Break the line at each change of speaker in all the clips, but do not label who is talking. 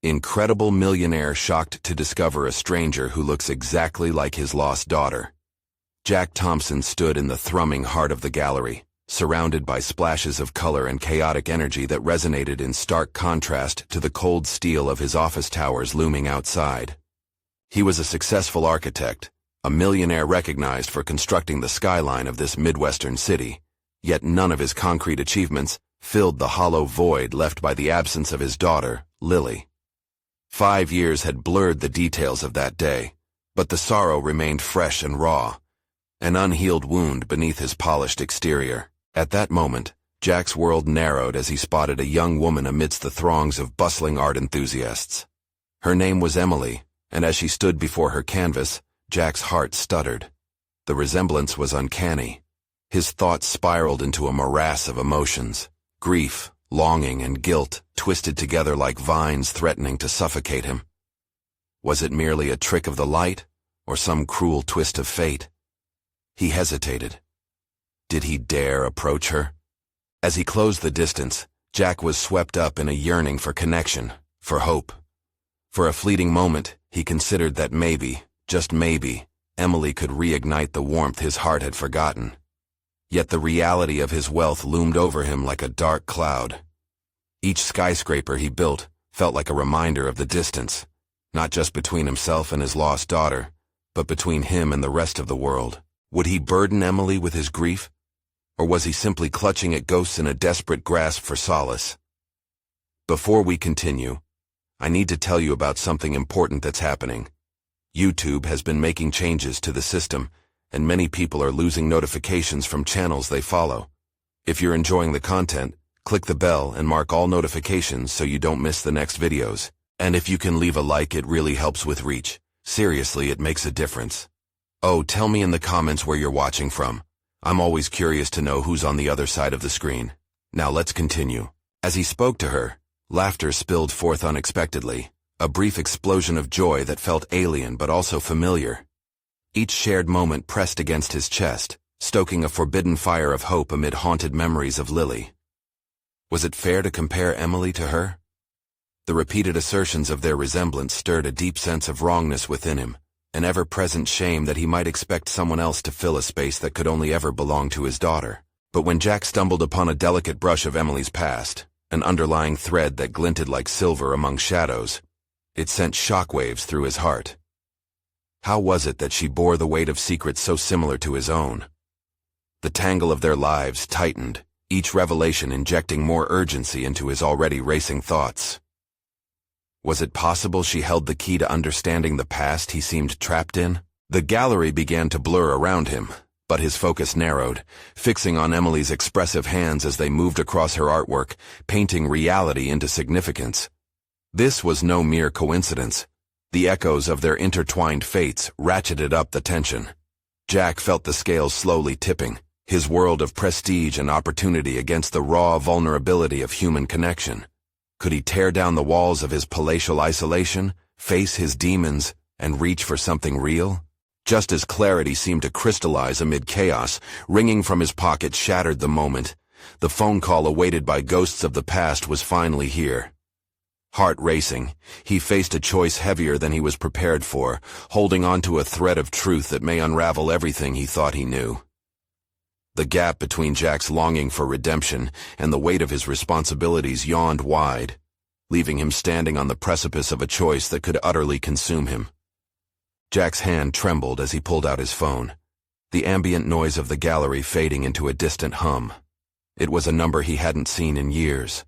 Incredible millionaire shocked to discover a stranger who looks exactly like his lost daughter. Jack Thompson stood in the thrumming heart of the gallery, surrounded by splashes of color and chaotic energy that resonated in stark contrast to the cold steel of his office towers looming outside. He was a successful architect, a millionaire recognized for constructing the skyline of this Midwestern city, yet none of his concrete achievements filled the hollow void left by the absence of his daughter, Lily. 5 years had blurred the details of that day, but the sorrow remained fresh and raw, an unhealed wound beneath his polished exterior. At that moment, Jack's world narrowed as he spotted a young woman amidst the throngs of bustling art enthusiasts. Her name was Emily, and as she stood before her canvas, Jack's heart stuttered. The resemblance was uncanny. His thoughts spiraled into a morass of emotions, grief, longing, and guilt twisted together like vines threatening to suffocate him. Was it merely a trick of the light, or some cruel twist of fate? He hesitated. Did he dare approach her? As he closed the distance, Jack was swept up in a yearning for connection, for hope. For a fleeting moment, he considered that maybe, just maybe, Emily could reignite the warmth his heart had forgotten. Yet the reality of his wealth loomed over him like a dark cloud. Each skyscraper he built felt like a reminder of the distance, not just between himself and his lost daughter, but between him and the rest of the world. Would he burden Emily with his grief? Or was he simply clutching at ghosts in a desperate grasp for solace? Before we continue, I need to tell you about something important that's happening. YouTube has been making changes to the system, and many people are losing notifications from channels they follow. If you're enjoying the content, click the bell and mark all notifications so you don't miss the next videos. And if you can leave a like, it really helps with reach. Seriously, it makes a difference. Oh, tell me in the comments where you're watching from. I'm always curious to know who's on the other side of the screen. Now let's continue. As he spoke to her, laughter spilled forth unexpectedly, a brief explosion of joy that felt alien but also familiar. Each shared moment pressed against his chest, stoking a forbidden fire of hope amid haunted memories of Lily. Was it fair to compare Emily to her? The repeated assertions of their resemblance stirred a deep sense of wrongness within him, an ever-present shame that he might expect someone else to fill a space that could only ever belong to his daughter. But when Jack stumbled upon a delicate brush of Emily's past, an underlying thread that glinted like silver among shadows, it sent shockwaves through his heart. How was it that she bore the weight of secrets so similar to his own? The tangle of their lives tightened, each revelation injecting more urgency into his already racing thoughts. Was it possible she held the key to understanding the past he seemed trapped in? The gallery began to blur around him, but his focus narrowed, fixing on Emily's expressive hands as they moved across her artwork, painting reality into significance. This was no mere coincidence. The echoes of their intertwined fates ratcheted up the tension. Jack felt the scales slowly tipping, his world of prestige and opportunity against the raw vulnerability of human connection. Could he tear down the walls of his palatial isolation, face his demons, and reach for something real? Just as clarity seemed to crystallize amid chaos, ringing from his pocket shattered the moment. The phone call awaited by ghosts of the past was finally here. Heart racing, he faced a choice heavier than he was prepared for, holding on to a thread of truth that may unravel everything he thought he knew. The gap between Jack's longing for redemption and the weight of his responsibilities yawned wide, leaving him standing on the precipice of a choice that could utterly consume him. Jack's hand trembled as he pulled out his phone, the ambient noise of the gallery fading into a distant hum. It was a number he hadn't seen in years,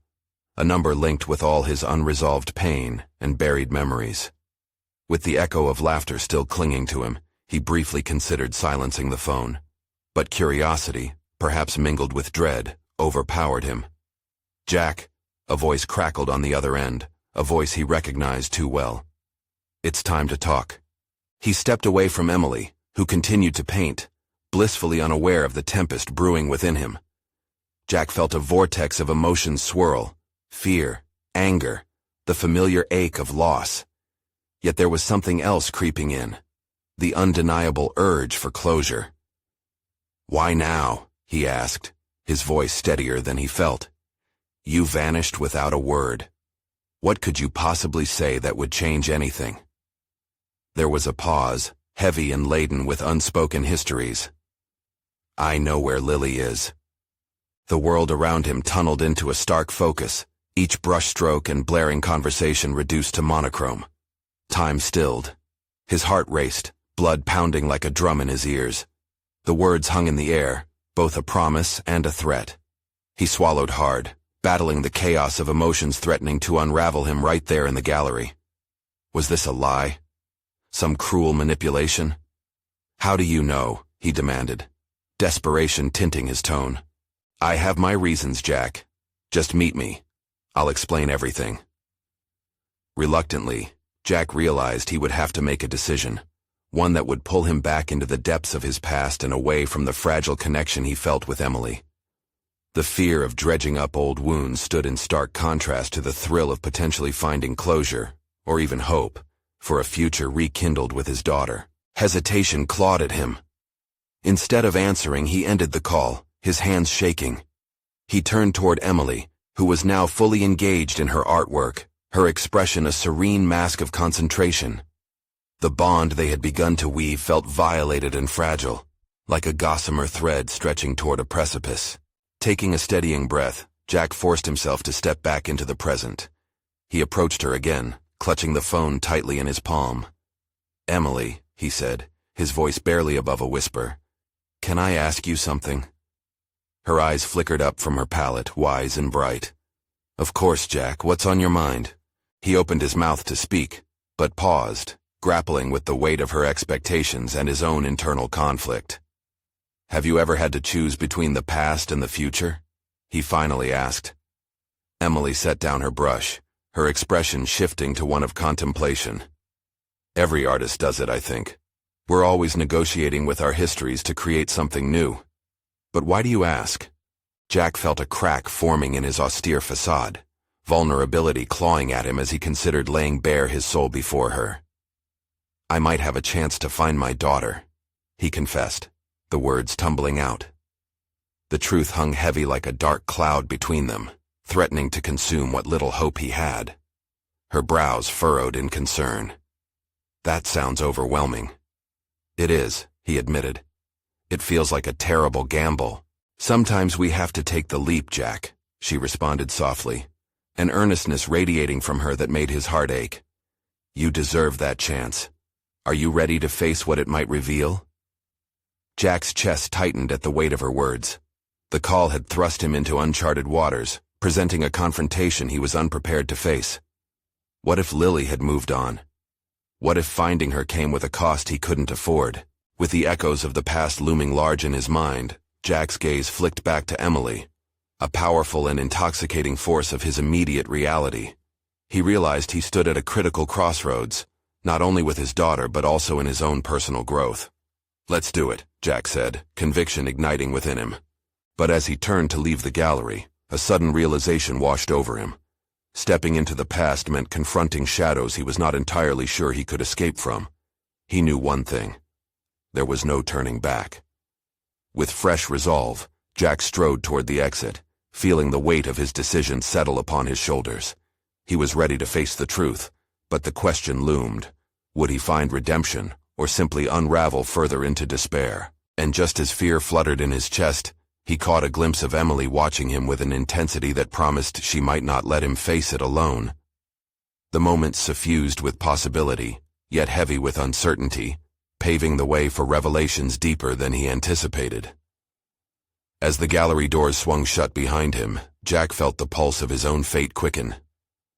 a number linked with all his unresolved pain and buried memories. With the echo of laughter still clinging to him, he briefly considered silencing the phone. But curiosity, perhaps mingled with dread, overpowered him. "Jack," a voice crackled on the other end, a voice he recognized too well. "It's time to talk." He stepped away from Emily, who continued to paint, blissfully unaware of the tempest brewing within him. Jack felt a vortex of emotions swirl, fear, anger, the familiar ache of loss. Yet there was something else creeping in, the undeniable urge for closure. "Why now?" he asked, his voice steadier than he felt. "You vanished without a word. What could you possibly say that would change anything? There was a pause, heavy and laden with unspoken histories. I know where Lily is. The world around him tunneled into a stark focus, each brushstroke and blaring conversation reduced to monochrome. Time stilled. His heart raced, blood pounding like a drum in his ears. The words hung in the air, both a promise and a threat. He swallowed hard, battling the chaos of emotions threatening to unravel him right there in the gallery. Was this a lie? Some cruel manipulation? How do you know? He demanded, desperation tinting his tone. I have my reasons, Jack. Just meet me. I'll explain everything. Reluctantly, Jack realized he would have to make a decision, one that would pull him back into the depths of his past and away from the fragile connection he felt with Emily. The fear of dredging up old wounds stood in stark contrast to the thrill of potentially finding closure, or even hope, for a future rekindled with his daughter. Hesitation clawed at him. Instead of answering, he ended the call, his hands shaking. He turned toward Emily, who was now fully engaged in her artwork, her expression a serene mask of concentration. The bond they had begun to weave felt violated and fragile, like a gossamer thread stretching toward a precipice. Taking a steadying breath, Jack forced himself to step back into the present. He approached her again, clutching the phone tightly in his palm. Emily, he said, his voice barely above a whisper. Can I ask you something? Her eyes flickered up from her palette, wise and bright. Of course, Jack, what's on your mind? He opened his mouth to speak, but paused, grappling with the weight of her expectations and his own internal conflict. Have you ever had to choose between the past and the future? He finally asked. Emily set down her brush, her expression shifting to one of contemplation. Every artist does it, I think. We're always negotiating with our histories to create something new. But why do you ask? Jack felt a crack forming in his austere facade, vulnerability clawing at him as he considered laying bare his soul before her. I might have a chance to find my daughter, he confessed, the words tumbling out. The truth hung heavy like a dark cloud between them, threatening to consume what little hope he had. Her brows furrowed in concern. That sounds overwhelming. It is, he admitted. It feels like a terrible gamble. Sometimes we have to take the leap, Jack, she responded softly, an earnestness radiating from her that made his heart ache. You deserve that chance. Are you ready to face what it might reveal? Jack's chest tightened at the weight of her words. The call had thrust him into uncharted waters, presenting a confrontation he was unprepared to face. What if Lily had moved on? What if finding her came with a cost he couldn't afford? With the echoes of the past looming large in his mind, Jack's gaze flicked back to Emily, a powerful and intoxicating force of his immediate reality. He realized he stood at a critical crossroads, not only with his daughter but also in his own personal growth. Let's do it, Jack said, conviction igniting within him. But as he turned to leave the gallery, a sudden realization washed over him. Stepping into the past meant confronting shadows he was not entirely sure he could escape from. He knew one thing. There was no turning back. With fresh resolve, Jack strode toward the exit, feeling the weight of his decision settle upon his shoulders. He was ready to face the truth, but the question loomed. Would he find redemption, or simply unravel further into despair? And just as fear fluttered in his chest, he caught a glimpse of Emily watching him with an intensity that promised she might not let him face it alone. The moment suffused with possibility, yet heavy with uncertainty, paving the way for revelations deeper than he anticipated. As the gallery doors swung shut behind him, Jack felt the pulse of his own fate quicken.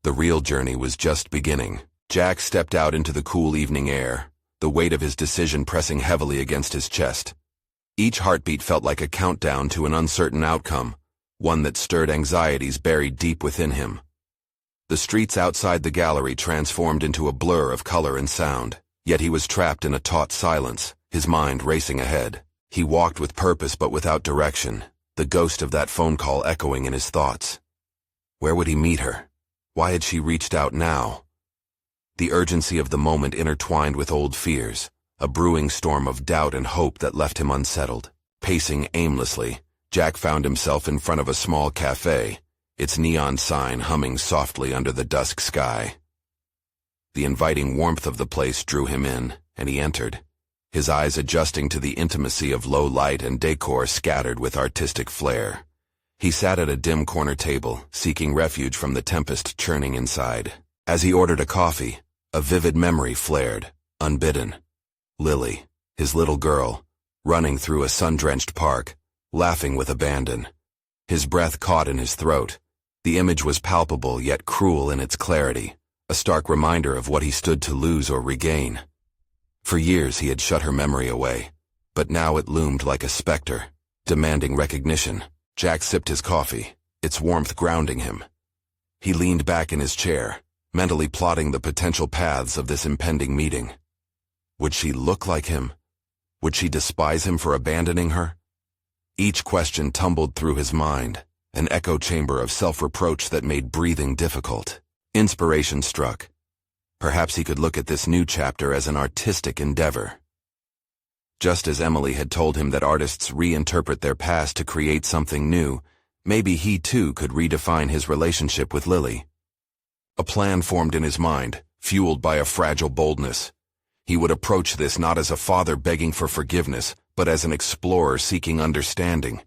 The real journey was just beginning. Jack stepped out into the cool evening air, the weight of his decision pressing heavily against his chest. Each heartbeat felt like a countdown to an uncertain outcome, one that stirred anxieties buried deep within him. The streets outside the gallery transformed into a blur of color and sound, yet he was trapped in a taut silence, his mind racing ahead. He walked with purpose but without direction, the ghost of that phone call echoing in his thoughts. Where would he meet her? Why had she reached out now? The urgency of the moment intertwined with old fears, a brewing storm of doubt and hope that left him unsettled. Pacing aimlessly, Jack found himself in front of a small cafe, its neon sign humming softly under the dusk sky. The inviting warmth of the place drew him in, and he entered, his eyes adjusting to the intimacy of low light and decor scattered with artistic flair. He sat at a dim corner table, seeking refuge from the tempest churning inside. As he ordered a coffee, a vivid memory flared, unbidden. Lily, his little girl, running through a sun-drenched park, laughing with abandon. His breath caught in his throat. The image was palpable yet cruel in its clarity, a stark reminder of what he stood to lose or regain. For years he had shut her memory away, but now it loomed like a specter, demanding recognition. Jack sipped his coffee, its warmth grounding him. He leaned back in his chair, mentally plotting the potential paths of this impending meeting. Would she look like him? Would she despise him for abandoning her? Each question tumbled through his mind, an echo chamber of self-reproach that made breathing difficult. Inspiration struck. Perhaps he could look at this new chapter as an artistic endeavor. Just as Emily had told him that artists reinterpret their past to create something new, maybe he too could redefine his relationship with Lily. A plan formed in his mind, fueled by a fragile boldness. He would approach this not as a father begging for forgiveness, but as an explorer seeking understanding.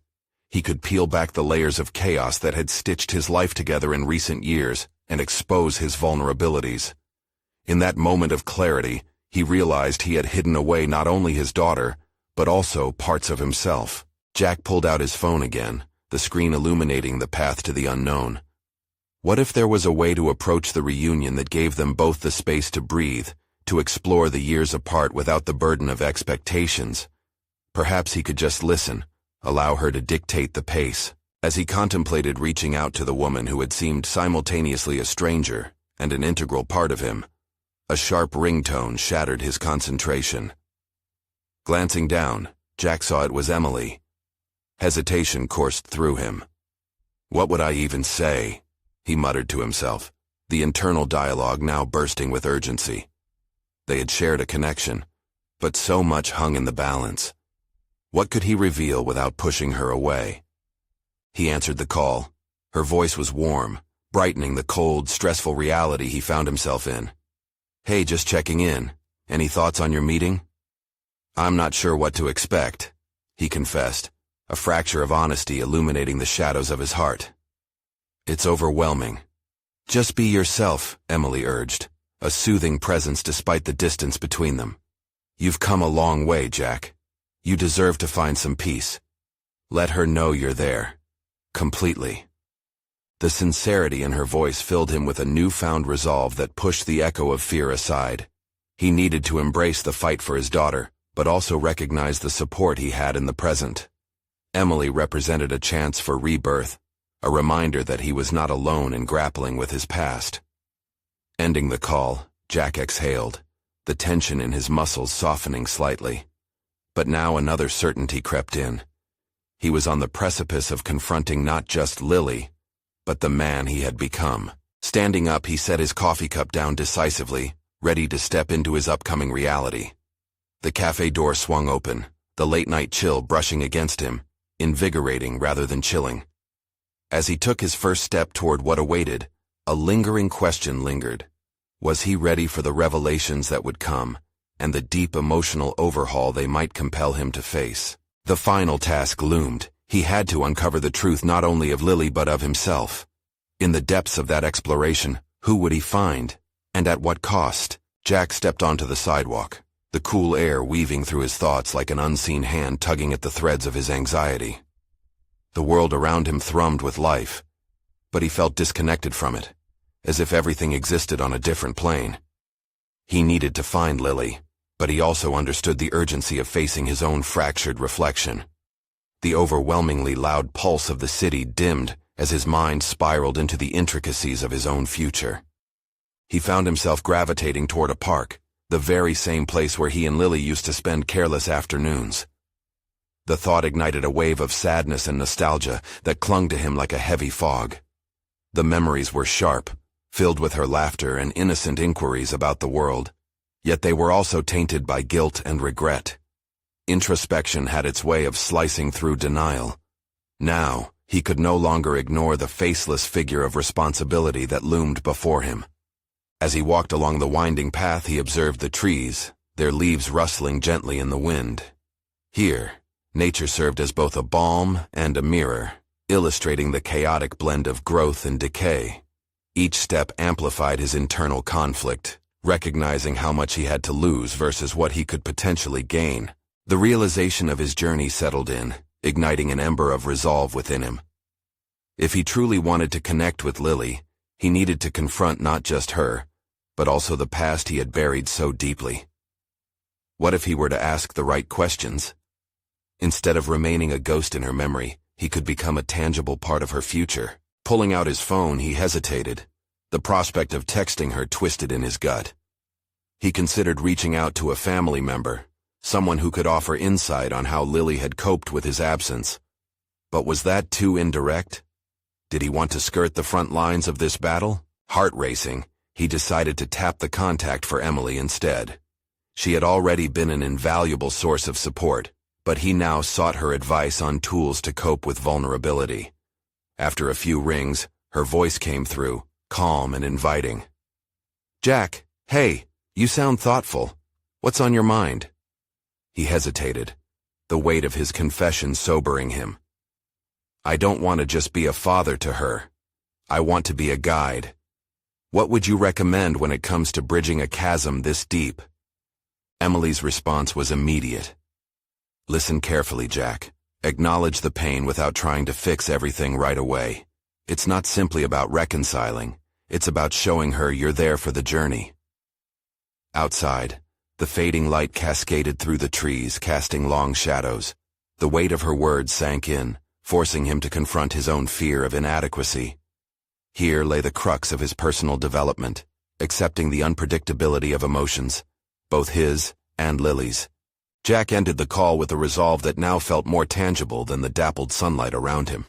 He could peel back the layers of chaos that had stitched his life together in recent years and expose his vulnerabilities. In that moment of clarity, he realized he had hidden away not only his daughter, but also parts of himself. Jack pulled out his phone again, the screen illuminating the path to the unknown. What if there was a way to approach the reunion that gave them both the space to breathe, to explore the years apart without the burden of expectations? Perhaps he could just listen, allow her to dictate the pace. As he contemplated reaching out to the woman who had seemed simultaneously a stranger and an integral part of him, a sharp ringtone shattered his concentration. Glancing down, Jack saw it was Emily. Hesitation coursed through him. What would I even say? He muttered to himself, the internal dialogue now bursting with urgency. They had shared a connection, but so much hung in the balance. What could he reveal without pushing her away? He answered the call. Her voice was warm, brightening the cold, stressful reality he found himself in. Hey, just checking in. Any thoughts on your meeting? I'm not sure what to expect, he confessed, a fracture of honesty illuminating the shadows of his heart. It's overwhelming. Just be yourself, Emily urged, a soothing presence despite the distance between them. You've come a long way, Jack. You deserve to find some peace. Let her know you're there. Completely. The sincerity in her voice filled him with a newfound resolve that pushed the echo of fear aside. He needed to embrace the fight for his daughter, but also recognize the support he had in the present. Emily represented a chance for rebirth, a reminder that he was not alone in grappling with his past. Ending the call, Jack exhaled, the tension in his muscles softening slightly. But now another certainty crept in. He was on the precipice of confronting not just Lily, but the man he had become. Standing up, he set his coffee cup down decisively, ready to step into his upcoming reality. The cafe door swung open, the late-night chill brushing against him, invigorating rather than chilling. As he took his first step toward what awaited, a lingering question lingered. Was he ready for the revelations that would come, and the deep emotional overhaul they might compel him to face? The final task loomed. He had to uncover the truth not only of Lily but of himself. In the depths of that exploration, who would he find? And at what cost? Jack stepped onto the sidewalk, the cool air weaving through his thoughts like an unseen hand tugging at the threads of his anxiety. The world around him thrummed with life, but he felt disconnected from it, as if everything existed on a different plane. He needed to find Lily, but he also understood the urgency of facing his own fractured reflection. The overwhelmingly loud pulse of the city dimmed as his mind spiraled into the intricacies of his own future. He found himself gravitating toward a park, the very same place where he and Lily used to spend careless afternoons. The thought ignited a wave of sadness and nostalgia that clung to him like a heavy fog. The memories were sharp, filled with her laughter and innocent inquiries about the world, yet they were also tainted by guilt and regret. Introspection had its way of slicing through denial. Now, He could no longer ignore the faceless figure of responsibility that loomed before him. As he walked along the winding path, he observed the trees, their leaves rustling gently in the wind. Here, nature served as both a balm and a mirror, illustrating the chaotic blend of growth and decay. Each step amplified his internal conflict, recognizing how much he had to lose versus what he could potentially gain. The realization of his journey settled in, igniting an ember of resolve within him. If he truly wanted to connect with Lily, he needed to confront not just her, but also the past he had buried so deeply. What if he were to ask the right questions? Instead of remaining a ghost in her memory, he could become a tangible part of her future. Pulling out his phone, he hesitated. The prospect of texting her twisted in his gut. He considered reaching out to a family member, someone who could offer insight on how Lily had coped with his absence. But was that too indirect? Did he want to skirt the front lines of this battle? Heart racing, he decided to tap the contact for Emily instead. She had already been an invaluable source of support, but he now sought her advice on tools to cope with vulnerability. After a few rings, her voice came through, calm and inviting. "Jack, hey, you sound thoughtful. What's on your mind?" He hesitated, the weight of his confession sobering him. "I don't want to just be a father to her. I want to be a guide. What would you recommend when it comes to bridging a chasm this deep?" Emily's response was immediate. "Listen carefully, Jack. Acknowledge the pain without trying to fix everything right away. It's not simply about reconciling. It's about showing her you're there for the journey." Outside, the fading light cascaded through the trees, casting long shadows. The weight of her words sank in, forcing him to confront his own fear of inadequacy. Here lay the crux of his personal development, accepting the unpredictability of emotions, both his and Lily's. Jack ended the call with a resolve that now felt more tangible than the dappled sunlight around him.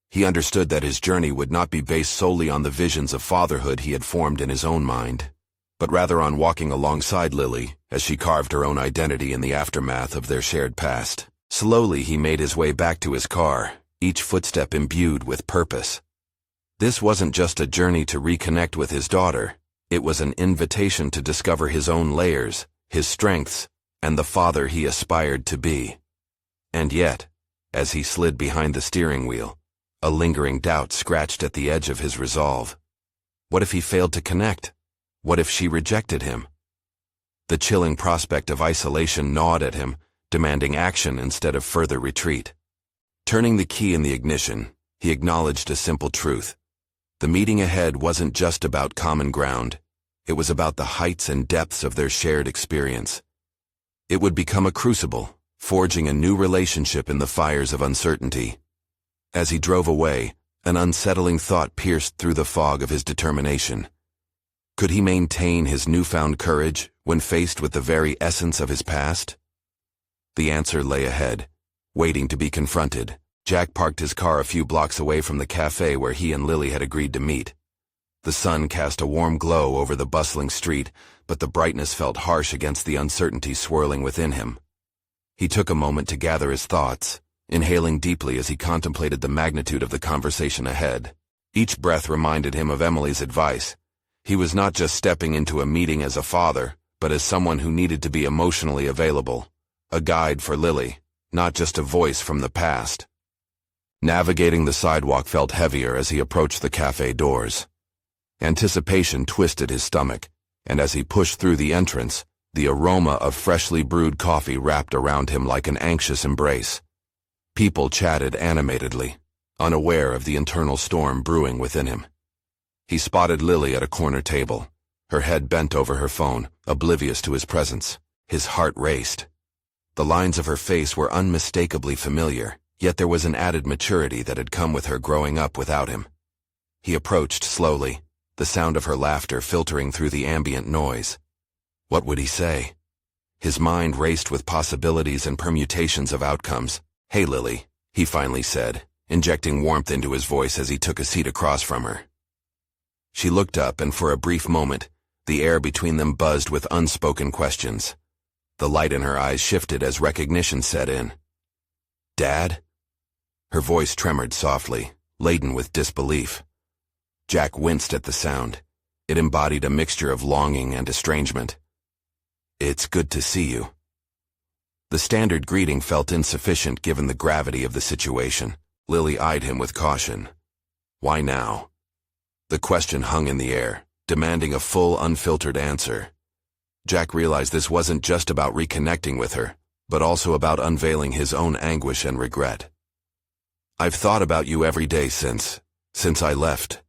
He understood that his journey would not be based solely on the visions of fatherhood he had formed in his own mind, but rather on walking alongside Lily as she carved her own identity in the aftermath of their shared past. Slowly he made his way back to his car, each footstep imbued with purpose. This wasn't just a journey to reconnect with his daughter, it was an invitation to discover his own layers, his strengths, and the father he aspired to be. And yet, as he slid behind the steering wheel, a lingering doubt scratched at the edge of his resolve. What if he failed to connect? What if she rejected him? The chilling prospect of isolation gnawed at him, demanding action instead of further retreat. Turning the key in the ignition, he acknowledged a simple truth. The meeting ahead wasn't just about common ground. It was about the heights and depths of their shared experience. It would become a crucible, forging a new relationship in the fires of uncertainty. As he drove away, an unsettling thought pierced through the fog of his determination. Could he maintain his newfound courage when faced with the very essence of his past? The answer lay ahead, waiting to be confronted. Jack parked his car a few blocks away from the cafe where he and Lily had agreed to meet. The sun cast a warm glow over the bustling street, but the brightness felt harsh against the uncertainty swirling within him. He took a moment to gather his thoughts, inhaling deeply as he contemplated the magnitude of the conversation ahead. Each breath reminded him of Emily's advice. He was not just stepping into a meeting as a father, but as someone who needed to be emotionally available. A guide for Lily, not just a voice from the past. Navigating the sidewalk felt heavier as he approached the cafe doors. Anticipation twisted his stomach, and as he pushed through the entrance, the aroma of freshly brewed coffee wrapped around him like an anxious embrace. People chatted animatedly, unaware of the internal storm brewing within him. He spotted Lily at a corner table, her head bent over her phone, oblivious to his presence. His heart raced. The lines of her face were unmistakably familiar, yet there was an added maturity that had come with her growing up without him. He approached slowly, the sound of her laughter filtering through the ambient noise. What would he say? His mind raced with possibilities and permutations of outcomes. "Hey, Lily," he finally said, injecting warmth into his voice as he took a seat across from her. She looked up, and for a brief moment, the air between them buzzed with unspoken questions. The light in her eyes shifted as recognition set in. "Dad?" Her voice tremored softly, laden with disbelief. Jack winced at the sound. It embodied a mixture of longing and estrangement. "It's good to see you." The standard greeting felt insufficient given the gravity of the situation. Lily eyed him with caution. Why now? The question hung in the air, demanding a full, unfiltered answer. Jack realized this wasn't just about reconnecting with her, but also about unveiling his own anguish and regret. "I've thought about you every day since I left.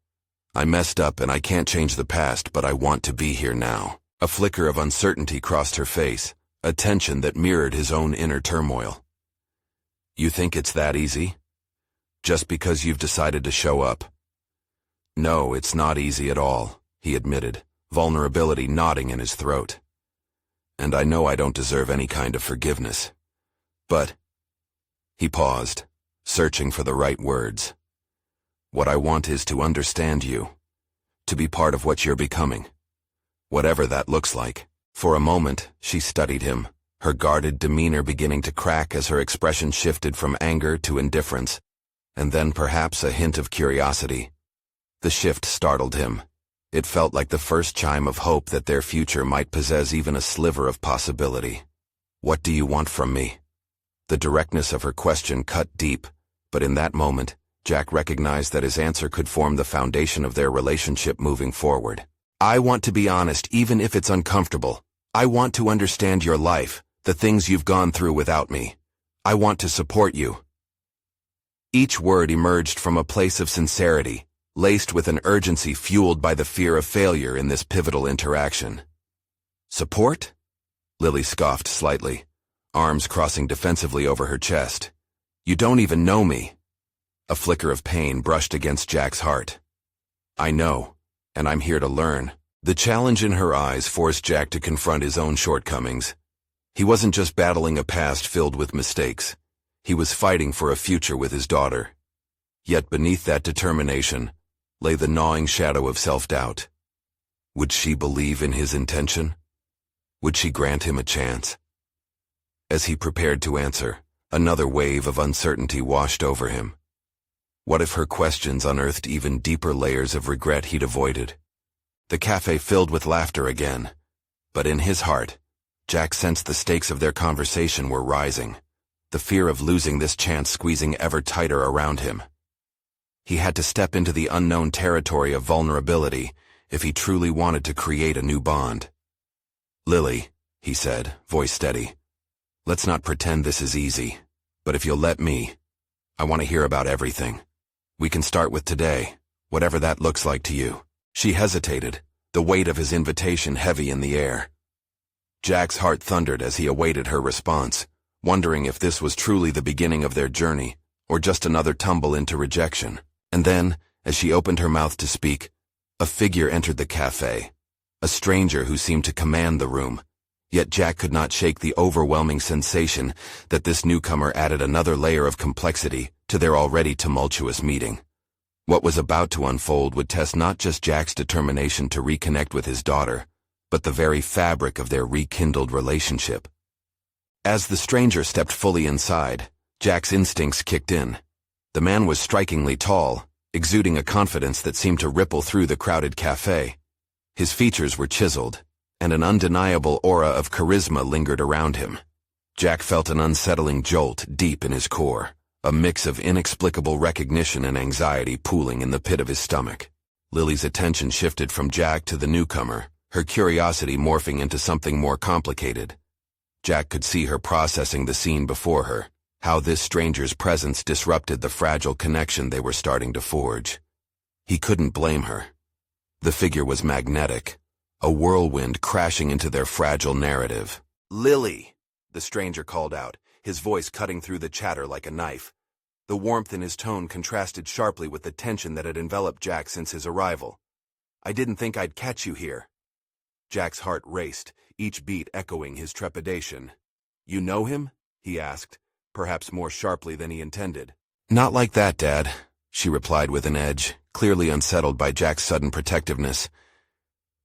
I messed up and I can't change the past, but I want to be here now." A flicker of uncertainty crossed her face, a tension that mirrored his own inner turmoil. "You think it's that easy? Just because you've decided to show up?" "No, it's not easy at all," he admitted, vulnerability knotting in his throat. "And I know I don't deserve any kind of forgiveness. But—" He paused, searching for the right words. "What I want is to understand you, to be part of what you're becoming, whatever that looks like." For a moment, she studied him, her guarded demeanor beginning to crack as her expression shifted from anger to indifference, and then perhaps a hint of curiosity. The shift startled him. It felt like the first chime of hope that their future might possess even a sliver of possibility. "What do you want from me?" The directness of her question cut deep, but in that moment, Jack recognized that his answer could form the foundation of their relationship moving forward. "I want to be honest, even if it's uncomfortable. I want to understand your life, the things you've gone through without me. I want to support you." Each word emerged from a place of sincerity, laced with an urgency fueled by the fear of failure in this pivotal interaction. "Support?" Lily scoffed slightly, arms crossing defensively over her chest. "You don't even know me." A flicker of pain brushed against Jack's heart. "I know, and I'm here to learn." The challenge in her eyes forced Jack to confront his own shortcomings. He wasn't just battling a past filled with mistakes. He was fighting for a future with his daughter. Yet beneath that determination lay the gnawing shadow of self-doubt. Would she believe in his intention? Would she grant him a chance? As he prepared to answer, another wave of uncertainty washed over him. What if her questions unearthed even deeper layers of regret he'd avoided? The cafe filled with laughter again, but in his heart, Jack sensed the stakes of their conversation were rising, the fear of losing this chance squeezing ever tighter around him. He had to step into the unknown territory of vulnerability if he truly wanted to create a new bond. "Lily," he said, voice steady, "let's not pretend this is easy, but if you'll let me, I want to hear about everything. We can start with today, whatever that looks like to you." She hesitated, the weight of his invitation heavy in the air. Jack's heart thundered as he awaited her response, wondering if this was truly the beginning of their journey, or just another tumble into rejection. And then, as she opened her mouth to speak, a figure entered the cafe, a stranger who seemed to command the room. Yet Jack could not shake the overwhelming sensation that this newcomer added another layer of complexity to their already tumultuous meeting. What was about to unfold would test not just Jack's determination to reconnect with his daughter, but the very fabric of their rekindled relationship. As the stranger stepped fully inside, Jack's instincts kicked in. The man was strikingly tall, exuding a confidence that seemed to ripple through the crowded cafe. His features were chiseled, and an undeniable aura of charisma lingered around him. Jack felt an unsettling jolt deep in his core, a mix of inexplicable recognition and anxiety pooling in the pit of his stomach. Lily's attention shifted from Jack to the newcomer, her curiosity morphing into something more complicated. Jack could see her processing the scene before her, how this stranger's presence disrupted the fragile connection they were starting to forge. He couldn't blame her. The figure was magnetic, a whirlwind crashing into their fragile narrative. "Lily!" the stranger called out, his voice cutting through the chatter like a knife. The warmth in his tone contrasted sharply with the tension that had enveloped Jack since his arrival. "I didn't think I'd catch you here." Jack's heart raced, each beat echoing his trepidation. "You know him?" he asked, perhaps more sharply than he intended. "Not like that, Dad," she replied with an edge, clearly unsettled by Jack's sudden protectiveness.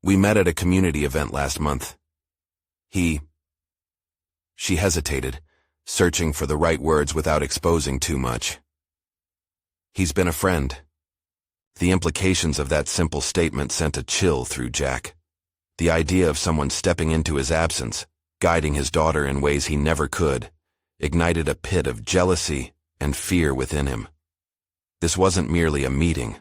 "We met at a community event last month. She hesitated, searching for the right words without exposing too much. He's been a friend. The implications of that simple statement sent a chill through Jack. The idea of someone stepping into his absence, guiding his daughter in ways he never could, ignited a pit of jealousy and fear within him. This wasn't merely a meeting.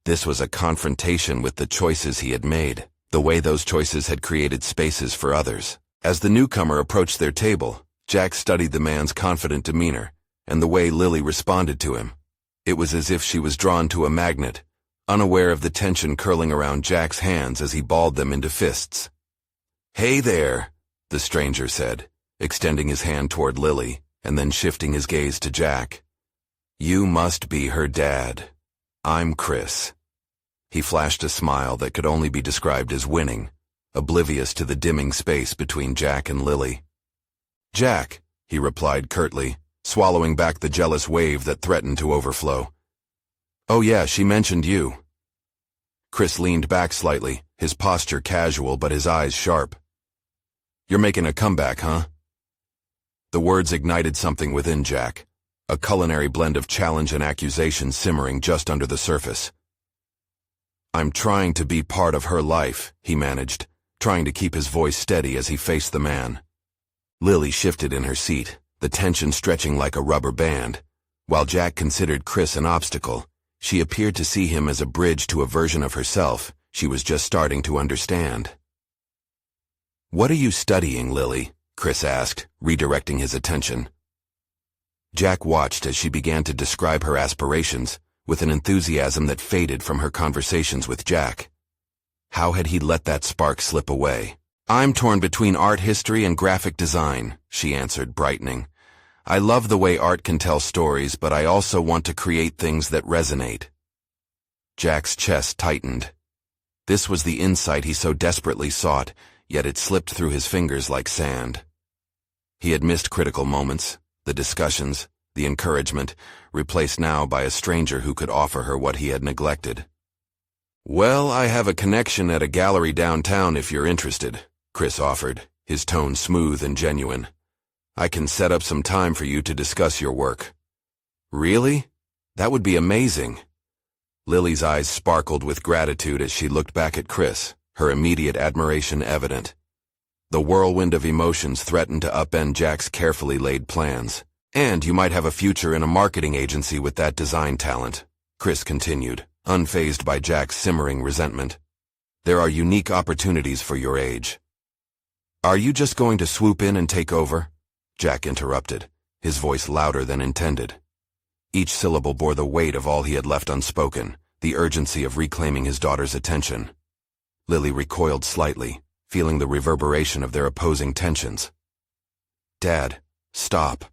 This was a confrontation with the choices he had made, the way those choices had created spaces for others. As the newcomer approached their table, Jack studied the man's confident demeanor and the way Lily responded to him. It was as if she was drawn to a magnet, unaware of the tension curling around Jack's hands as he balled them into fists. "Hey there," the stranger said, extending his hand toward Lily and then shifting his gaze to Jack. "You must be her dad. I'm Chris." He flashed a smile that could only be described as winning, oblivious to the dimming space between Jack and Lily. "Jack," he replied curtly, swallowing back the jealous wave that threatened to overflow. "Oh yeah, she mentioned you." Chris leaned back slightly, his posture casual but his eyes sharp. "You're making a comeback, huh?" The words ignited something within Jack, a culinary blend of challenge and accusation simmering just under the surface. "I'm trying to be part of her life," he managed, trying to keep his voice steady as he faced the man. Lily shifted in her seat, the tension stretching like a rubber band. While Jack considered Chris an obstacle, she appeared to see him as a bridge to a version of herself she was just starting to understand. "What are you studying, Lily?" Chris asked, redirecting his attention. Jack watched as she began to describe her aspirations, with an enthusiasm that faded from her conversations with Jack. How had he let that spark slip away? "I'm torn between art history and graphic design," she answered, brightening. "I love the way art can tell stories, but I also want to create things that resonate." Jack's chest tightened. This was the insight he so desperately sought, yet it slipped through his fingers like sand. He had missed critical moments, the discussions, the encouragement, replaced now by a stranger who could offer her what he had neglected. "Well, I have a connection at a gallery downtown if you're interested," Chris offered, his tone smooth and genuine. "I can set up some time for you to discuss your work." "Really? That would be amazing." Lily's eyes sparkled with gratitude as she looked back at Chris, her immediate admiration evident. The whirlwind of emotions threatened to upend Jack's carefully laid plans. "And you might have a future in a marketing agency with that design talent," Chris continued, unfazed by Jack's simmering resentment. "There are unique opportunities for your age." "Are you just going to swoop in and take over?" Jack interrupted, his voice louder than intended. Each syllable bore the weight of all he had left unspoken, the urgency of reclaiming his daughter's attention. Lily recoiled slightly, feeling the reverberation of their opposing tensions. "Dad, stop."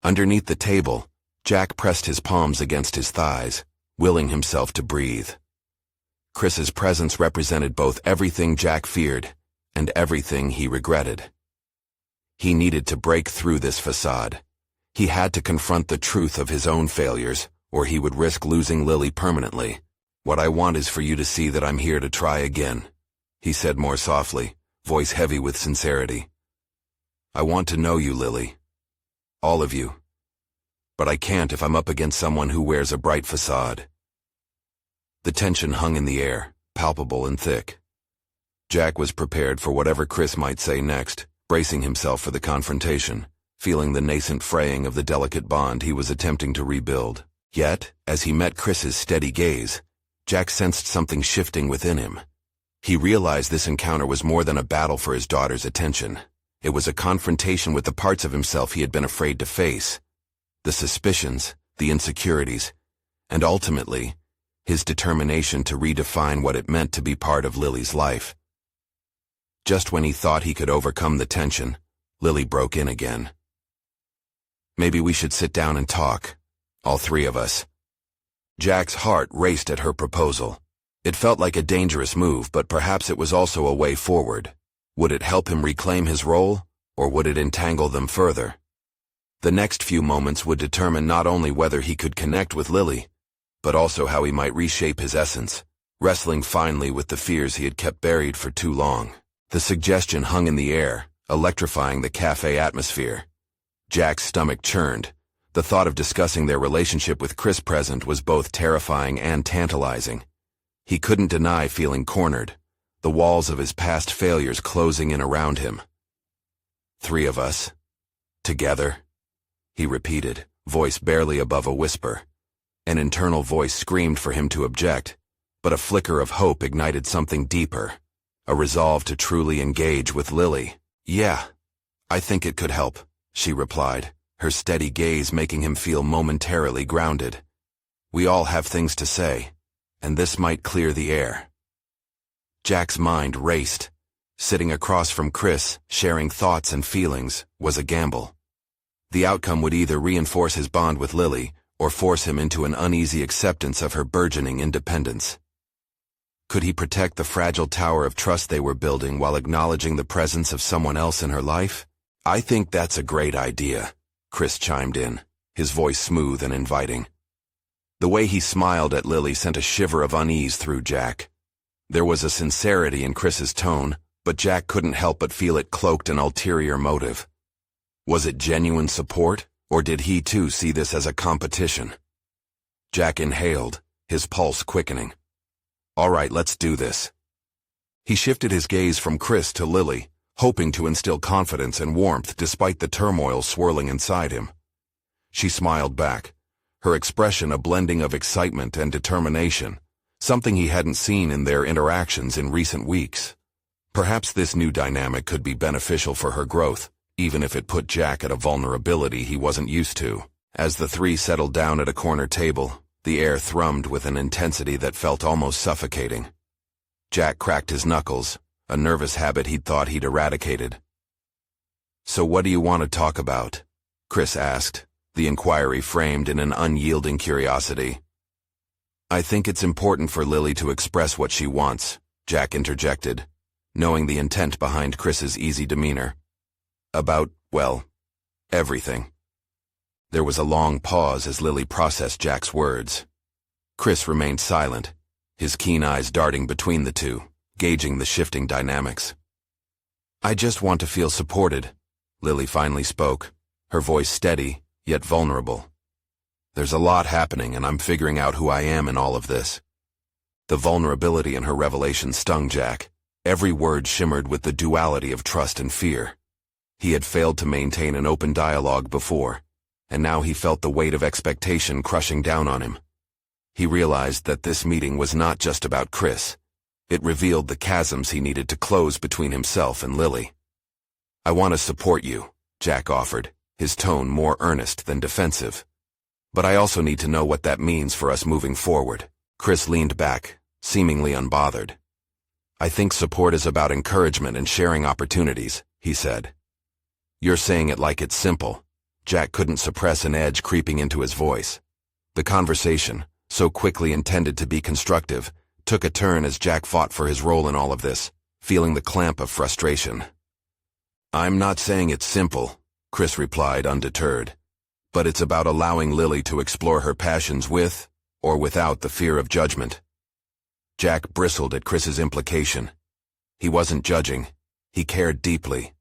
Underneath the table, Jack pressed his palms against his thighs, willing himself to breathe. Chris's presence represented both everything Jack feared and everything he regretted. He needed to break through this facade. He had to confront the truth of his own failures, or he would risk losing Lily permanently. "What I want is for you to see that I'm here to try again," he said more softly, voice heavy with sincerity. "I want to know you, Lily. All of you. But I can't if I'm up against someone who wears a bright facade." The tension hung in the air, palpable and thick. Jack was prepared for whatever Chris might say next, bracing himself for the confrontation, feeling the nascent fraying of the delicate bond he was attempting to rebuild. Yet, as he met Chris's steady gaze, Jack sensed something shifting within him. He realized this encounter was more than a battle for his daughter's attention. It was a confrontation with the parts of himself he had been afraid to face, the suspicions, the insecurities, and ultimately, his determination to redefine what it meant to be part of Lily's life. Just when he thought he could overcome the tension, Lily broke in again. "Maybe we should sit down and talk, all three of us." Jack's heart raced at her proposal. It felt like a dangerous move, but perhaps it was also a way forward. Would it help him reclaim his role, or would it entangle them further? The next few moments would determine not only whether he could connect with Lily, but also how he might reshape his essence, wrestling finely with the fears he had kept buried for too long. The suggestion hung in the air, electrifying the cafe atmosphere. Jack's stomach churned, The thought of discussing their relationship with Chris present was both terrifying and tantalizing. He couldn't deny feeling cornered, the walls of his past failures closing in around him. "Three of us. Together," he repeated, voice barely above a whisper. An internal voice screamed for him to object, but a flicker of hope ignited something deeper, a resolve to truly engage with Lily. "Yeah, I think it could help," she replied, her steady gaze making him feel momentarily grounded. "We all have things to say, and this might clear the air." Jack's mind raced. Sitting across from Chris, sharing thoughts and feelings, was a gamble. The outcome would either reinforce his bond with Lily or force him into an uneasy acceptance of her burgeoning independence. Could he protect the fragile tower of trust they were building while acknowledging the presence of someone else in her life? "I think that's a great idea," Chris chimed in, his voice smooth and inviting. The way he smiled at Lily sent a shiver of unease through Jack. There was a sincerity in Chris's tone, but Jack couldn't help but feel it cloaked an ulterior motive. Was it genuine support, or did he too see this as a competition? Jack inhaled, his pulse quickening. "All right, let's do this." He shifted his gaze from Chris to Lily, hoping to instill confidence and warmth despite the turmoil swirling inside him. She smiled back, her expression a blending of excitement and determination, something he hadn't seen in their interactions in recent weeks. Perhaps this new dynamic could be beneficial for her growth, even if it put Jack at a vulnerability he wasn't used to. As the three settled down at a corner table, the air thrummed with an intensity that felt almost suffocating. Jack cracked his knuckles, a nervous habit he'd thought he'd eradicated. "So what do you want to talk about?" Chris asked, the inquiry framed in an unyielding curiosity. "I think it's important for Lily to express what she wants," Jack interjected, knowing the intent behind Chris's easy demeanor. "About, well, everything." There was a long pause as Lily processed Jack's words. Chris remained silent, his keen eyes darting between the two, gauging the shifting dynamics. "I just want to feel supported," Lily finally spoke, her voice steady, yet vulnerable. "There's a lot happening, and I'm figuring out who I am in all of this." The vulnerability in her revelation stung Jack. Every word shimmered with the duality of trust and fear. He had failed to maintain an open dialogue before, and now he felt the weight of expectation crushing down on him. He realized that this meeting was not just about Chris. It revealed the chasms he needed to close between himself and Lily. "I want to support you," Jack offered, his tone more earnest than defensive. "But I also need to know what that means for us moving forward." Chris leaned back, seemingly unbothered. "I think support is about encouragement and sharing opportunities," he said. "You're saying it like it's simple." Jack couldn't suppress an edge creeping into his voice. The conversation, so quickly intended to be constructive, took a turn as Jack fought for his role in all of this, feeling the clamp of frustration. "I'm not saying it's simple," Chris replied, undeterred. "But it's about allowing Lily to explore her passions with, or without, the fear of judgment." Jack bristled at Chris's implication. He wasn't judging. He cared deeply.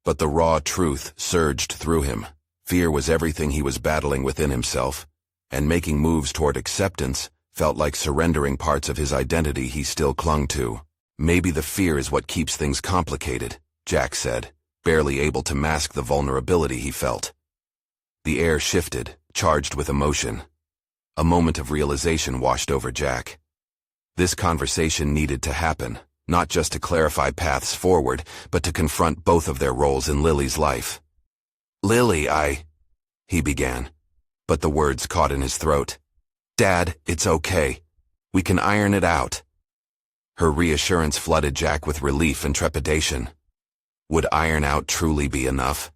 But the raw truth surged through him. Fear was everything he was battling within himself, and making moves toward acceptance felt like surrendering parts of his identity he still clung to. "Maybe the fear is what keeps things complicated," Jack said, barely able to mask the vulnerability he felt. The air shifted, charged with emotion. A moment of realization washed over Jack. This conversation needed to happen, not just to clarify paths forward, but to confront both of their roles in Lily's life. "Lily, he began, but the words caught in his throat. "Dad, it's okay. We can iron it out." Her reassurance flooded Jack with relief and trepidation. Would iron out truly be enough?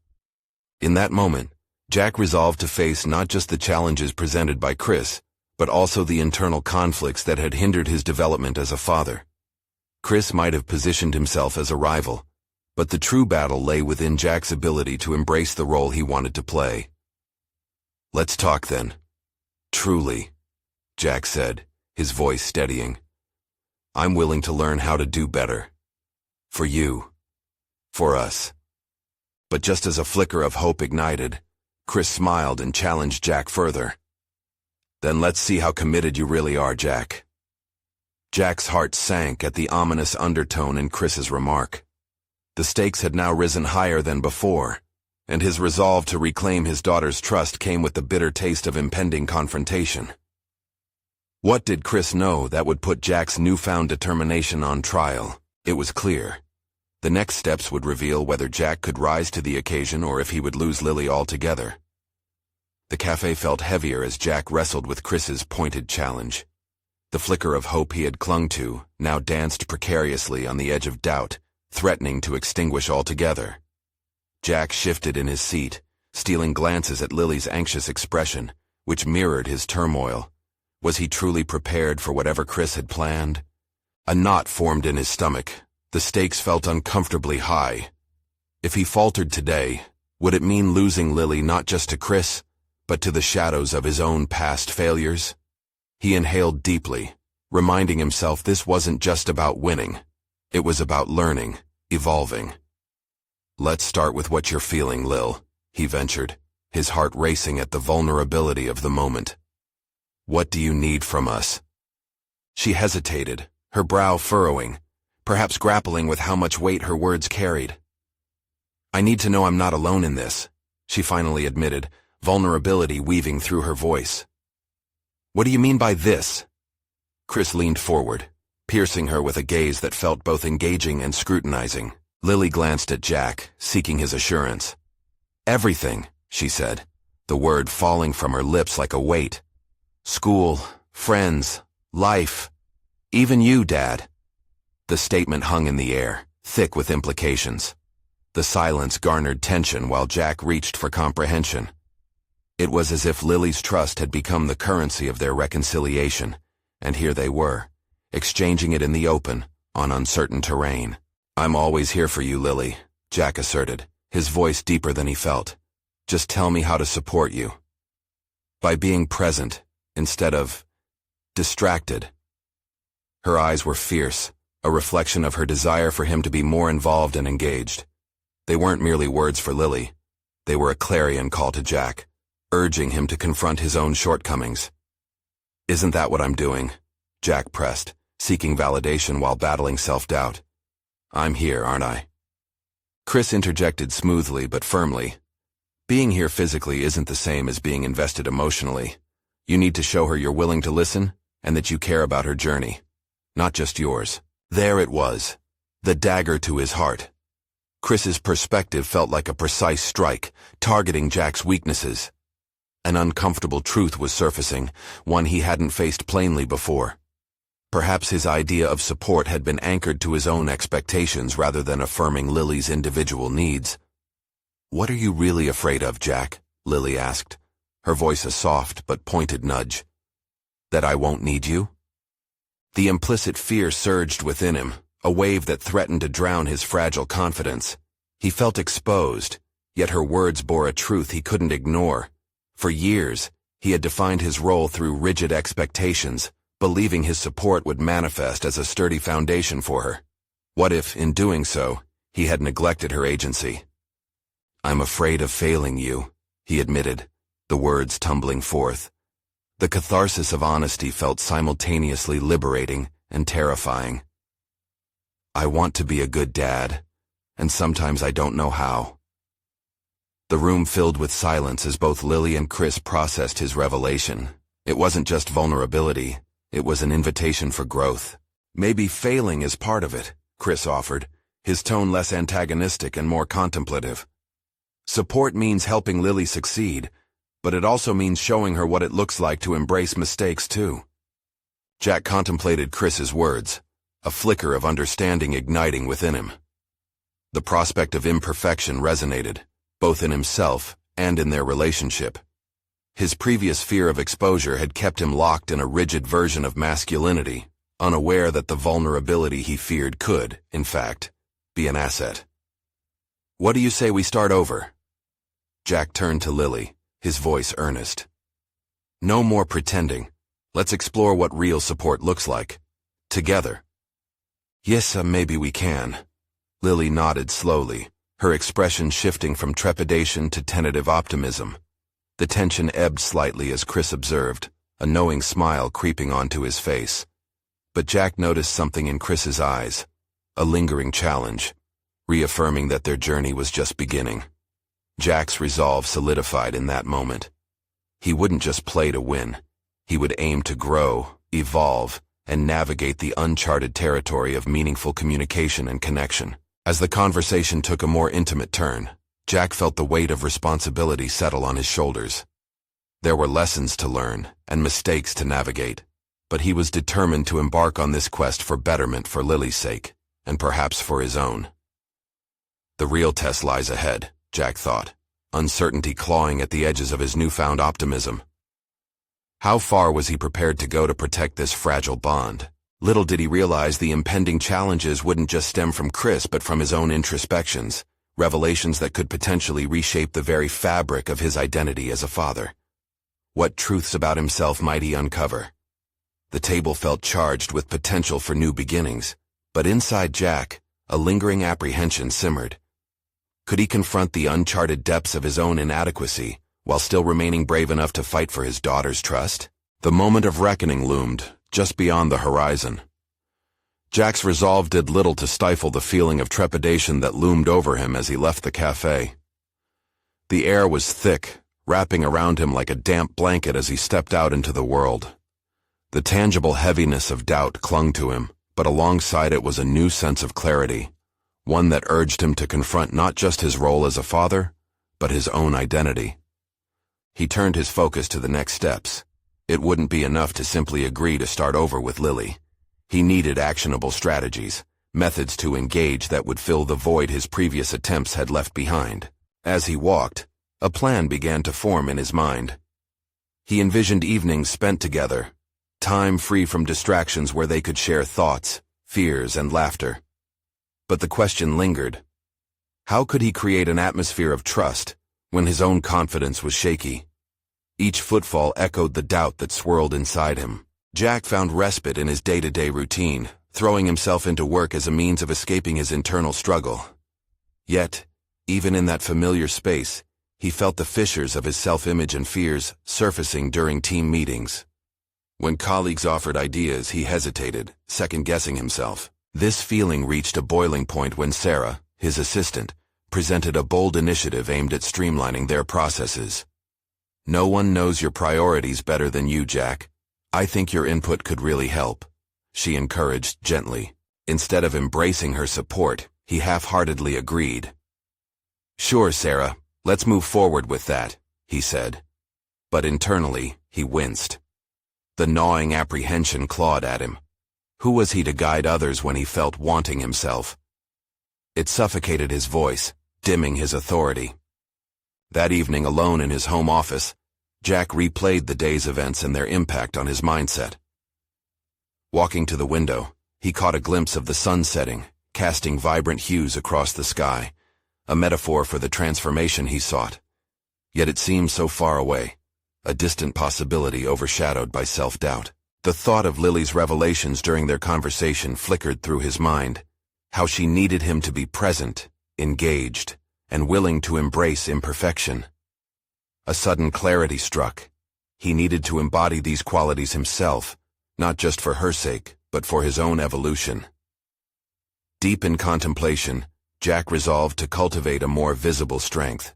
In that moment, Jack resolved to face not just the challenges presented by Chris, but also the internal conflicts that had hindered his development as a father. Chris might have positioned himself as a rival, but the true battle lay within Jack's ability to embrace the role he wanted to play. "Let's talk then." "Truly," Jack said, his voice steadying. "I'm willing to learn how to do better. For you. For us." But just as a flicker of hope ignited, Chris smiled and challenged Jack further. Then let's see how committed you really are, Jack. Jack's heart sank at the ominous undertone in Chris's remark. The stakes had now risen higher than before, and his resolve to reclaim his daughter's trust came with the bitter taste of impending confrontation. What did Chris know that would put Jack's newfound determination on trial? It was clear. The next steps would reveal whether Jack could rise to the occasion or if he would lose Lily altogether. The cafe felt heavier as Jack wrestled with Chris's pointed challenge. The flicker of hope he had clung to now danced precariously on the edge of doubt, threatening to extinguish altogether. Jack shifted in his seat, stealing glances at Lily's anxious expression, which mirrored his turmoil. Was he truly prepared for whatever Chris had planned? A knot formed in his stomach. The stakes felt uncomfortably high. If he faltered today, would it mean losing Lily not just to Chris, but to the shadows of his own past failures? He inhaled deeply, reminding himself this wasn't just about winning. It was about learning, evolving. Let's start with what you're feeling, Lil, he ventured, his heart racing at the vulnerability of the moment. What do you need from us? She hesitated, her brow furrowing, perhaps grappling with how much weight her words carried. I need to know I'm not alone in this, she finally admitted, vulnerability weaving through her voice. What do you mean by this? Chris leaned forward, piercing her with a gaze that felt both engaging and scrutinizing. Lily glanced at Jack, seeking his assurance. Everything, she said, the word falling from her lips like a weight. School, friends, life, even you, Dad. The statement hung in the air, thick with implications. The silence garnered tension while Jack reached for comprehension. It was as if Lily's trust had become the currency of their reconciliation, and here they were, exchanging it in the open, on uncertain terrain. I'm always here for you, Lily, Jack asserted, his voice deeper than he felt. Just tell me how to support you. By being present, instead of distracted. Her eyes were fierce, a reflection of her desire for him to be more involved and engaged. They weren't merely words for Lily. They were a clarion call to Jack, urging him to confront his own shortcomings. Isn't that what I'm doing? Jack pressed, seeking validation while battling self-doubt. I'm here, aren't I? Chris interjected smoothly but firmly. Being here physically isn't the same as being invested emotionally. You need to show her you're willing to listen and that you care about her journey, not just yours. There it was, the dagger to his heart. Chris's perspective felt like a precise strike, targeting Jack's weaknesses. An uncomfortable truth was surfacing, one he hadn't faced plainly before. Perhaps his idea of support had been anchored to his own expectations rather than affirming Lily's individual needs. What are you really afraid of, Jack? Lily asked, her voice a soft but pointed nudge. That I won't need you? The implicit fear surged within him, a wave that threatened to drown his fragile confidence. He felt exposed, yet her words bore a truth he couldn't ignore. For years, he had defined his role through rigid expectations, believing his support would manifest as a sturdy foundation for her. What if, in doing so, he had neglected her agency? I'm afraid of failing you, he admitted, the words tumbling forth. The catharsis of honesty felt simultaneously liberating and terrifying. I want to be a good dad, and sometimes I don't know how. The room filled with silence as both Lily and Chris processed his revelation. It wasn't just vulnerability. It was an invitation for growth. Maybe failing is part of it, Chris offered, his tone less antagonistic and more contemplative. Support means helping Lily succeed, but it also means showing her what it looks like to embrace mistakes too. Jack contemplated Chris's words, a flicker of understanding igniting within him. The prospect of imperfection resonated, both in himself and in their relationship. His previous fear of exposure had kept him locked in a rigid version of masculinity, unaware that the vulnerability he feared could, in fact, be an asset. What do you say we start over? Jack turned to Lily, his voice earnest. No more pretending. Let's explore what real support looks like. Together. Yes, maybe we can. Lily nodded slowly, her expression shifting from trepidation to tentative optimism. The tension ebbed slightly as Chris observed, a knowing smile creeping onto his face. But Jack noticed something in Chris's eyes, a lingering challenge, reaffirming that their journey was just beginning. Jack's resolve solidified in that moment. He wouldn't just play to win. He would aim to grow, evolve, and navigate the uncharted territory of meaningful communication and connection. As the conversation took a more intimate turn, Jack felt the weight of responsibility settle on his shoulders. There were lessons to learn and mistakes to navigate, but he was determined to embark on this quest for betterment for Lily's sake, and perhaps for his own. The real test lies ahead, Jack thought, uncertainty clawing at the edges of his newfound optimism. How far was he prepared to go to protect this fragile bond? Little did he realize the impending challenges wouldn't just stem from Chris but from his own introspections, revelations that could potentially reshape the very fabric of his identity as a father. What truths about himself might he uncover? The table felt charged with potential for new beginnings, but inside Jack, a lingering apprehension simmered. Could he confront the uncharted depths of his own inadequacy, while still remaining brave enough to fight for his daughter's trust? The moment of reckoning loomed, just beyond the horizon. Jack's resolve did little to stifle the feeling of trepidation that loomed over him as he left the cafe. The air was thick, wrapping around him like a damp blanket as he stepped out into the world. The tangible heaviness of doubt clung to him, but alongside it was a new sense of clarity, one that urged him to confront not just his role as a father, but his own identity. He turned his focus to the next steps. It wouldn't be enough to simply agree to start over with Lily. He needed actionable strategies, methods to engage that would fill the void his previous attempts had left behind. As he walked, a plan began to form in his mind. He envisioned evenings spent together, time free from distractions where they could share thoughts, fears, and laughter. But the question lingered. How could he create an atmosphere of trust when his own confidence was shaky? Each footfall echoed the doubt that swirled inside him. Jack found respite in his day-to-day routine, throwing himself into work as a means of escaping his internal struggle. Yet, even in that familiar space, he felt the fissures of his self-image and fears surfacing during team meetings. When colleagues offered ideas, he hesitated, second-guessing himself. This feeling reached a boiling point when Sarah, his assistant, presented a bold initiative aimed at streamlining their processes. "No one knows your priorities better than you, Jack. I think your input could really help," she encouraged gently. Instead of embracing her support, he half-heartedly agreed. "Sure, Sarah, let's move forward with that," he said. But internally, he winced. The gnawing apprehension clawed at him. Who was he to guide others when he felt wanting himself? It suffocated his voice, dimming his authority. That evening, alone in his home office, Jack replayed the day's events and their impact on his mindset. Walking to the window, he caught a glimpse of the sun setting, casting vibrant hues across the sky, a metaphor for the transformation he sought. Yet it seemed so far away, a distant possibility overshadowed by self-doubt. The thought of Lily's revelations during their conversation flickered through his mind, how she needed him to be present, engaged, and willing to embrace imperfection. A sudden clarity struck. He needed to embody these qualities himself, not just for her sake, but for his own evolution. Deep in contemplation, Jack resolved to cultivate a more visible strength.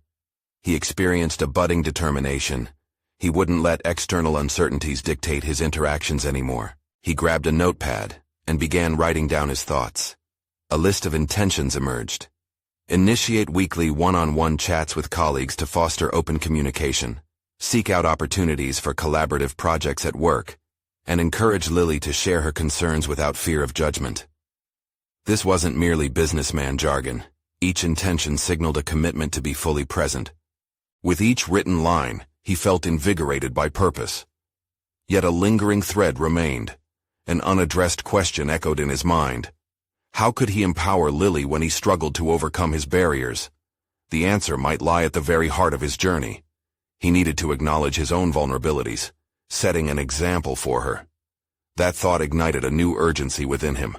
He experienced a budding determination. He wouldn't let external uncertainties dictate his interactions anymore. He grabbed a notepad and began writing down his thoughts. A list of intentions emerged. Initiate weekly one-on-one chats with colleagues to foster open communication, seek out opportunities for collaborative projects at work, and encourage Lily to share her concerns without fear of judgment. This wasn't merely businessman jargon. Each intention signaled a commitment to be fully present. With each written line, he felt invigorated by purpose. Yet a lingering thread remained. An unaddressed question echoed in his mind. How could he empower Lily when he struggled to overcome his barriers? The answer might lie at the very heart of his journey. He needed to acknowledge his own vulnerabilities, setting an example for her. That thought ignited a new urgency within him.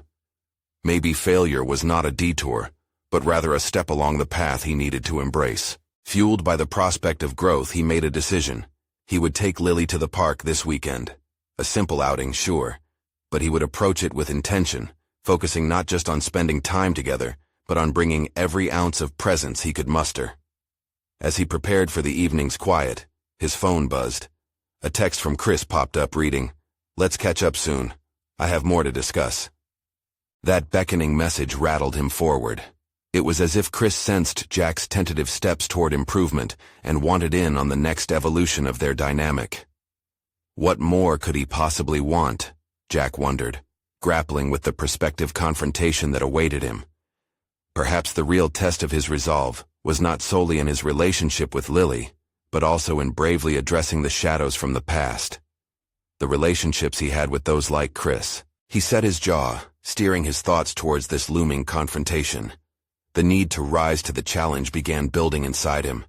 Maybe failure was not a detour, but rather a step along the path he needed to embrace. Fueled by the prospect of growth, he made a decision. He would take Lily to the park this weekend. A simple outing, sure, but he would approach it with intention, focusing not just on spending time together, but on bringing every ounce of presence he could muster. As he prepared for the evening's quiet, his phone buzzed. A text from Chris popped up reading, "Let's catch up soon. I have more to discuss." That beckoning message rattled him forward. It was as if Chris sensed Jack's tentative steps toward improvement and wanted in on the next evolution of their dynamic. What more could he possibly want? Jack wondered, grappling with the prospective confrontation that awaited him. Perhaps the real test of his resolve was not solely in his relationship with Lily, but also in bravely addressing the shadows from the past. The relationships he had with those like Chris. He set his jaw, steering his thoughts towards this looming confrontation. The need to rise to the challenge began building inside him.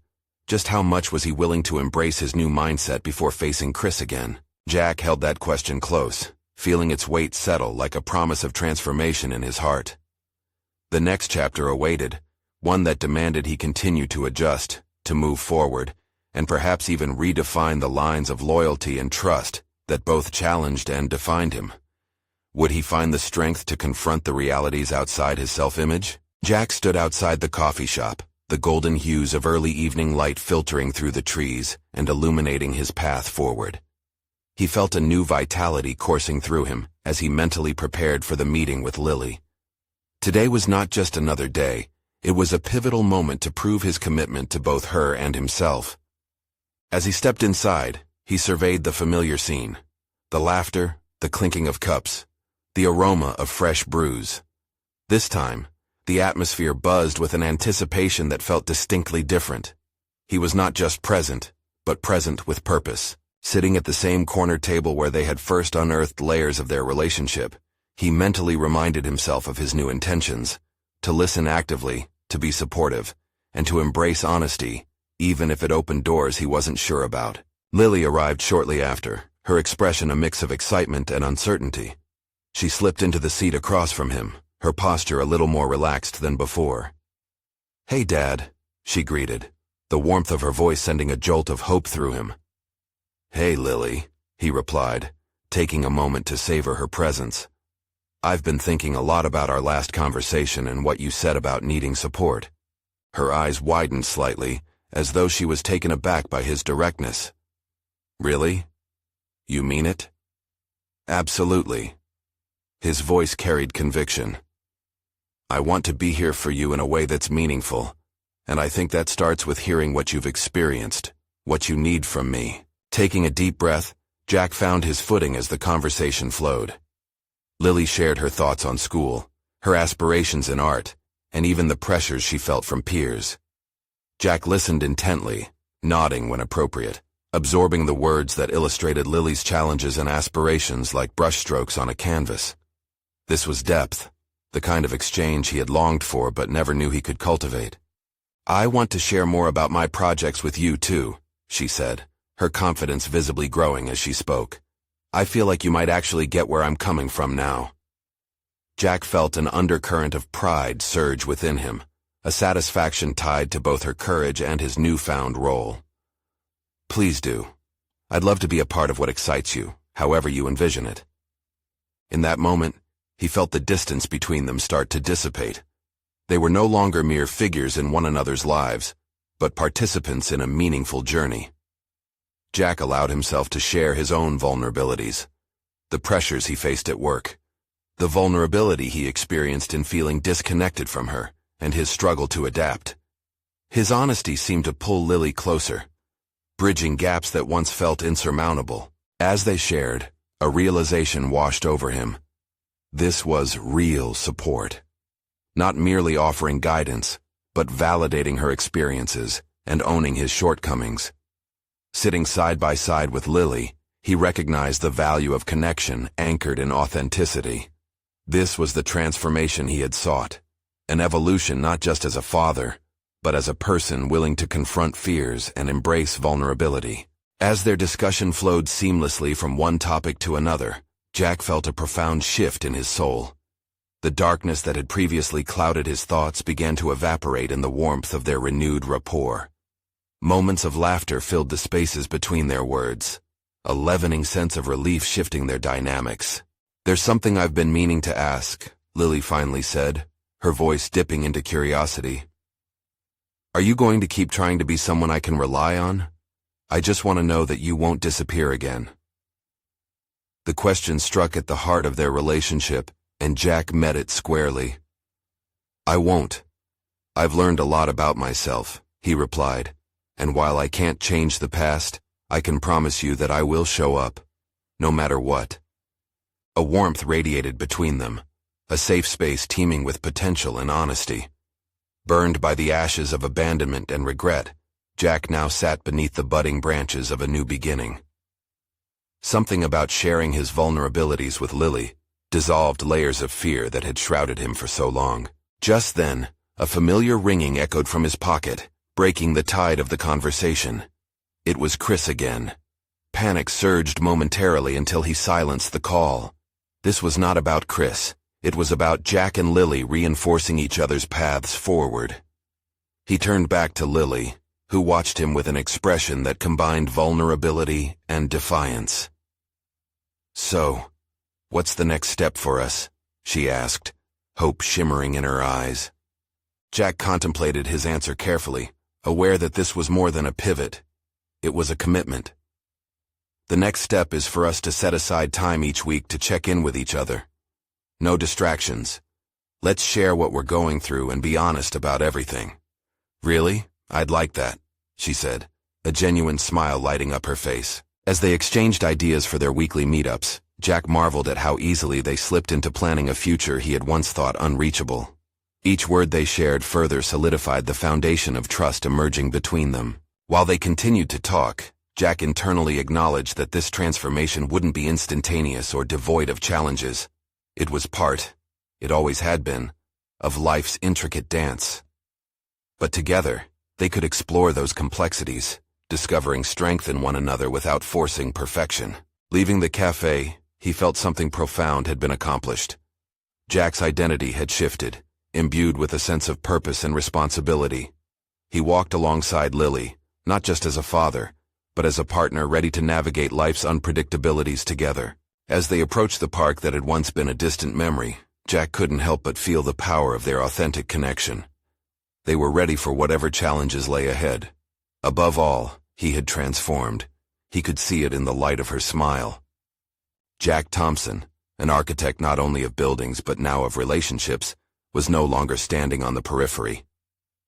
Just how much was he willing to embrace his new mindset before facing Chris again? Jack held that question close, feeling its weight settle like a promise of transformation in his heart. The next chapter awaited, one that demanded he continue to adjust, to move forward, and perhaps even redefine the lines of loyalty and trust that both challenged and defined him. Would he find the strength to confront the realities outside his self-image? Jack stood outside the coffee shop, the golden hues of early evening light filtering through the trees and illuminating his path forward. He felt a new vitality coursing through him as he mentally prepared for the meeting with Lily. Today was not just another day, it was a pivotal moment to prove his commitment to both her and himself. As he stepped inside, he surveyed the familiar scene. The laughter, the clinking of cups, the aroma of fresh brews. This time, the atmosphere buzzed with an anticipation that felt distinctly different. He was not just present, but present with purpose. Sitting at the same corner table where they had first unearthed layers of their relationship, he mentally reminded himself of his new intentions, to listen actively, to be supportive, and to embrace honesty, even if it opened doors he wasn't sure about. Lily arrived shortly after, her expression a mix of excitement and uncertainty. She slipped into the seat across from him, her posture a little more relaxed than before. "Hey, Dad," she greeted, the warmth of her voice sending a jolt of hope through him. "Hey, Lily," he replied, taking a moment to savor her presence. "I've been thinking a lot about our last conversation and what you said about needing support." Her eyes widened slightly, as though she was taken aback by his directness. "Really? You mean it?" "Absolutely." His voice carried conviction. "I want to be here for you in a way that's meaningful, and I think that starts with hearing what you've experienced, what you need from me." Taking a deep breath, Jack found his footing as the conversation flowed. Lily shared her thoughts on school, her aspirations in art, and even the pressures she felt from peers. Jack listened intently, nodding when appropriate, absorbing the words that illustrated Lily's challenges and aspirations like brushstrokes on a canvas. This was depth, the kind of exchange he had longed for but never knew he could cultivate. "I want to share more about my projects with you too," she said, her confidence visibly growing as she spoke. "I feel like you might actually get where I'm coming from now." Jack felt an undercurrent of pride surge within him, a satisfaction tied to both her courage and his newfound role. "Please do. I'd love to be a part of what excites you, however you envision it." In that moment, he felt the distance between them start to dissipate. They were no longer mere figures in one another's lives, but participants in a meaningful journey. Jack allowed himself to share his own vulnerabilities, the pressures he faced at work, the vulnerability he experienced in feeling disconnected from her, and his struggle to adapt. His honesty seemed to pull Lily closer, bridging gaps that once felt insurmountable. As they shared, a realization washed over him. This was real support. Not merely offering guidance, but validating her experiences and owning his shortcomings. Sitting side by side with Lily, he recognized the value of connection anchored in authenticity. This was the transformation he had sought, an evolution not just as a father, but as a person willing to confront fears and embrace vulnerability. As their discussion flowed seamlessly from one topic to another, Jack felt a profound shift in his soul. The darkness that had previously clouded his thoughts began to evaporate in the warmth of their renewed rapport. Moments of laughter filled the spaces between their words, a leavening sense of relief shifting their dynamics. "There's something I've been meaning to ask," Lily finally said, her voice dipping into curiosity. "Are you going to keep trying to be someone I can rely on? I just want to know that you won't disappear again." The question struck at the heart of their relationship, and Jack met it squarely. "I won't. I've learned a lot about myself," he replied, "and while I can't change the past, I can promise you that I will show up, no matter what." A warmth radiated between them, a safe space teeming with potential and honesty. Burned by the ashes of abandonment and regret, Jack now sat beneath the budding branches of a new beginning. Something about sharing his vulnerabilities with Lily dissolved layers of fear that had shrouded him for so long. Just then, a familiar ringing echoed from his pocket, breaking the tide of the conversation. It was Chris again. Panic surged momentarily until he silenced the call. This was not about Chris. It was about Jack and Lily reinforcing each other's paths forward. He turned back to Lily, who watched him with an expression that combined vulnerability and defiance. "So, what's the next step for us?" she asked, hope shimmering in her eyes. Jack contemplated his answer carefully, aware that this was more than a pivot. It was a commitment. "The next step is for us to set aside time each week to check in with each other. No distractions. Let's share what we're going through and be honest about everything." "Really? I'd like that," she said, a genuine smile lighting up her face. As they exchanged ideas for their weekly meetups, Jack marveled at how easily they slipped into planning a future he had once thought unreachable. Each word they shared further solidified the foundation of trust emerging between them. While they continued to talk, Jack internally acknowledged that this transformation wouldn't be instantaneous or devoid of challenges. It was it always had been, of life's intricate dance. But together, they could explore those complexities, discovering strength in one another without forcing perfection. Leaving the cafe, he felt something profound had been accomplished. Jack's identity had shifted, imbued with a sense of purpose and responsibility. He walked alongside Lily, not just as a father, but as a partner ready to navigate life's unpredictabilities together. As they approached the park that had once been a distant memory, Jack couldn't help but feel the power of their authentic connection. They were ready for whatever challenges lay ahead. Above all, he had transformed. He could see it in the light of her smile. Jack Thompson, an architect not only of buildings but now of relationships, was no longer standing on the periphery.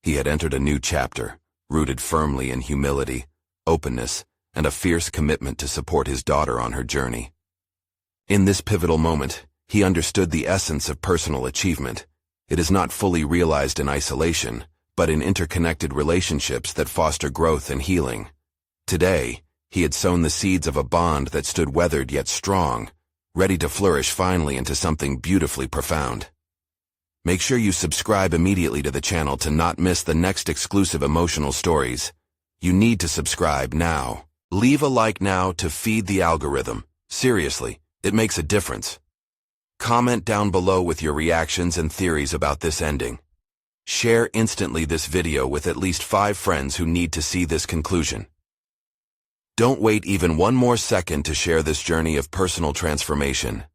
He had entered a new chapter, rooted firmly in humility, openness, and a fierce commitment to support his daughter on her journey. In this pivotal moment, he understood the essence of personal achievement. It is not fully realized in isolation, but in interconnected relationships that foster growth and healing. Today, he had sown the seeds of a bond that stood weathered yet strong, ready to flourish finally into something beautifully profound. Make sure you subscribe immediately to the channel to not miss the next exclusive emotional stories. You need to subscribe now. Leave a like now to feed the algorithm. Seriously, it makes a difference. Comment down below with your reactions and theories about this ending. Share instantly this video with at least 5 friends who need to see this conclusion. Don't wait even one more second to share this journey of personal transformation.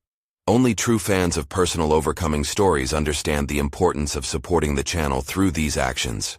Only true fans of personal overcoming stories understand the importance of supporting the channel through these actions.